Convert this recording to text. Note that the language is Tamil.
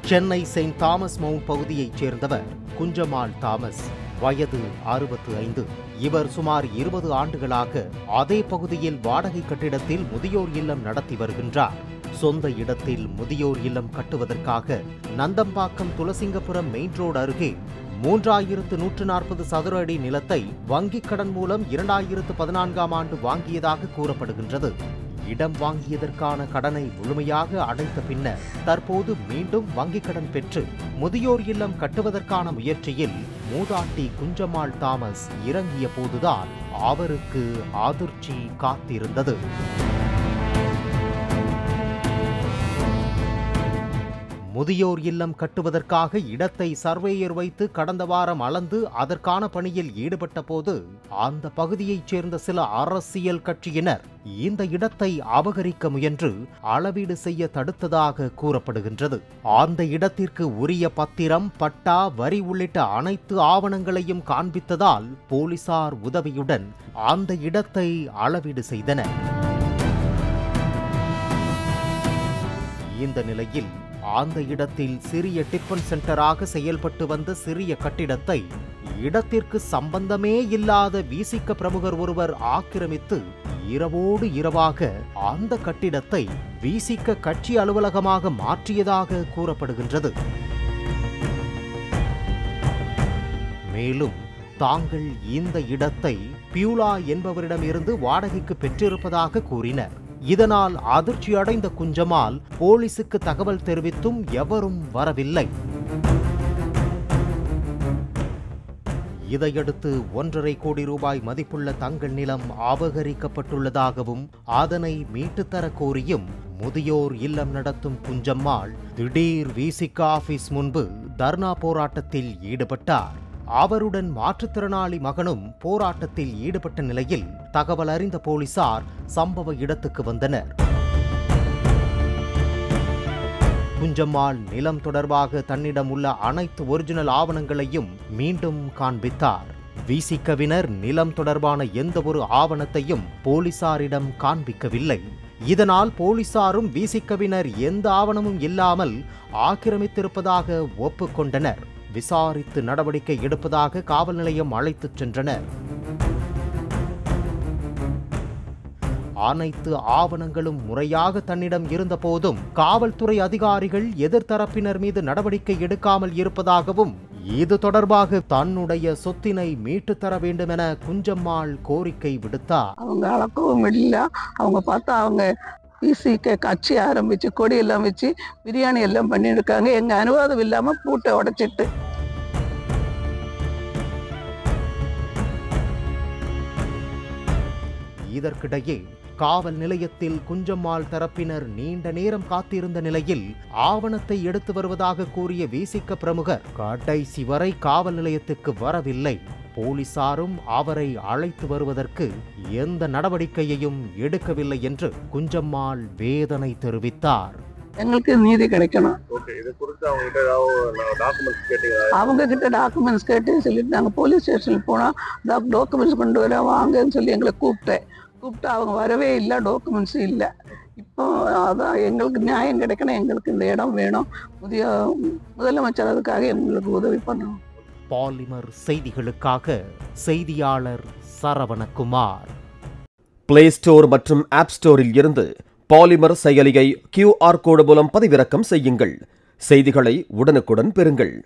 சென்னை செயின்ட் தாமஸ் மவுண்ட் பகுதியைச் சேர்ந்தவர் குஞ்சம்மாள் தாமஸ். வயது 65. இவர் சுமார் 20 ஆண்டுகளாக அதே பகுதியில் வாடகை கட்டிடத்தில் முதியோர் இல்லம் நடத்தி வருகின்றார். சொந்த இடத்தில் முதியோர் இல்லம் கட்டுவதற்காக நந்தம்பாக்கம் துளசிங்கபுரம் மெயின் ரோடு அருகே 3140 சதுர அடி நிலத்தை வங்கிக் கடன் மூலம் 2014ஆம் ஆண்டு வாங்கியதாக கூறப்படுகின்றது. இடம் வாங்கியதற்கான கடனை முழுமையாக அடைத்த பின்னர் தற்போது மீண்டும் வங்கிக் கடன் பெற்று முதியோர் இல்லம் கட்டுவதற்கான முயற்சியில் மூதாட்டி குஞ்சம்மாள் தாமஸ் இறங்கிய போதுதான் அவருக்கு அதிர்ச்சி காத்திருந்தது. முதியோர் இல்லம் கட்டுவதற்காக இடத்தை சர்வேயர் வைத்து கடந்த வாரம் அளந்து அதற்கான பணியில் ஈடுபட்ட போது அந்த பகுதியைச் சேர்ந்த சில அரசியல் கட்சியினர் இந்த இடத்தை அபகரிக்க முயன்று அளவீடு செய்ய தடுத்ததாக கூறப்படுகின்றது. அந்த இடத்திற்கு உரிய பத்திரம், பட்டா, வரி உள்ளிட்ட அனைத்து ஆவணங்களையும் காண்பித்ததால் போலீசார் உதவியுடன் அந்த இடத்தை அளவீடு செய்தனர். இந்த நிலையில் அந்த இடத்தில் சிறிய டிஃபன் சென்டராக செயல்பட்டு வந்த சிறிய கட்டிடத்தை இடத்திற்கு சம்பந்தமே இல்லாத விசிக பிரமுகர் ஒருவர் ஆக்கிரமித்து இரவோடு இரவாக அந்த கட்டிடத்தை விசிக கட்சி அலுவலகமாக மாற்றியதாக கூறப்படுகின்றது. மேலும் தாங்கள் இந்த இடத்தை பியூலா என்பவரிடமிருந்து வாடகைக்கு பெற்றிருப்பதாக கூறினர். இதனால் அதிர்ச்சி அடைந்த குஞ்சம்மாள் போலீசுக்கு தகவல் தெரிவித்தும் எவரும் வரவில்லை. இதையடுத்து 1.5 கோடி ரூபாய் மதிப்புள்ள தங்கள் நிலம் அபகரிக்கப்பட்டுள்ளதாகவும் அதனை மீட்டுத்தர கோரியும் முதியோர் இல்லம் நடத்தும் குஞ்சம்மாள் திடீர் விசிக ஆபீஸ் முன்பு தர்ணா போராட்டத்தில் ஈடுபட்டார். அவருடன் மாற்றுத்திறனாளி மகனும் போராட்டத்தில் ஈடுபட்ட நிலையில் தகவல் அறிந்த போலீசார் சம்பவ இடத்துக்கு வந்தனர். குஞ்சம்மாள் நிலம் தொடர்பாக தன்னிடம் உள்ள அனைத்து ஒரிஜினல் ஆவணங்களையும் மீண்டும் காண்பித்தார். விசிகவினர் நிலம் தொடர்பான எந்த ஒரு ஆவணத்தையும் போலீசாரிடம் காண்பிக்கவில்லை. இதனால் போலீசாரும் விசிகவினர் எந்த ஆவணமும் இல்லாமல் ஆக்கிரமித்திருப்பதாக ஒப்புக்கொண்டனர். விசாரித்து நடவடிக்கை எடுப்பதாக காவல் நிலையம் அழைத்துச் சென்றனர். அனைத்து ஆவணங்களும் முறையாக தன்னிடம் இருந்த போதும் காவல்துறை அதிகாரிகள் எதிர்த்தரப்பினர் மீது நடவடிக்கை எடுக்காமல் இருப்பதாகவும் இது தொடர்பாக தன்னுடைய சொத்தினை மீட்டு தர வேண்டும் என குஞ்சம்மாள் கோரிக்கை விடுத்தார். அவங்க அளக்கவும் இல்லை. அவங்க பார்த்தா அவங்க விசிக கட்சி ஆரம்பிச்சு கொடி எல்லாம் வச்சு பிரியாணி எல்லாம் பண்ணியிருக்காங்க. எங்க அனுவாதம் இல்லாம பூட்டை உடைச்சிட்டு இதற்கிடையே காவல் நிலையத்தில் குஞ்சம்மாள் தரப்பினர் நீண்ட நேரம் காத்திருந்த நிலையில் ஆவணத்தை எடுத்து வருவதாக கூறிய விசிக பிரமுகர் கடைசி வரை காவல் நிலையத்துக்கு வரவில்லை. போலீசாரும் அவரை அழைத்து வருவதற்கு எந்த நடவடிக்கையையும் எடுக்கவில்லை என்று குஞ்சம்மாள் வேதனை தெரிவித்தார். எங்களுக்கு நீதி கிடைக்கணும். அவங்க கிட்ட டாக்குமெண்ட்ஸ் கேட்டு சொல்லிட்டு நாங்கள் போலீஸ் ஸ்டேஷனுக்கு போனால் டாக்குமெண்ட்ஸ் கொண்டு வர வாங்கன்னு சொல்லி எங்களை கூப்பிட்டு அவங்க வரவே இல்லை. டாக்குமெண்ட்ஸும் இல்லை. இப்போ அதான் எங்களுக்கு நியாயம் கிடைக்கணும். எங்களுக்கு இந்த இடம் வேணும். முதலமைச்சர் அதுக்காக எங்களுக்கு உதவி பண்ணணும். பாலிமர் செய்திகளுக்காக செய்தியாளர் சரவணகுமார். பிளே ஸ்டோர் மற்றும் ஆப் ஸ்டோரில் இருந்து பாலிமர் செயலியை QR கோடு மூலம் பதிவிறக்கம் செய்யுங்கள். செய்திகளை உடனுக்குடன் பெறுங்கள்.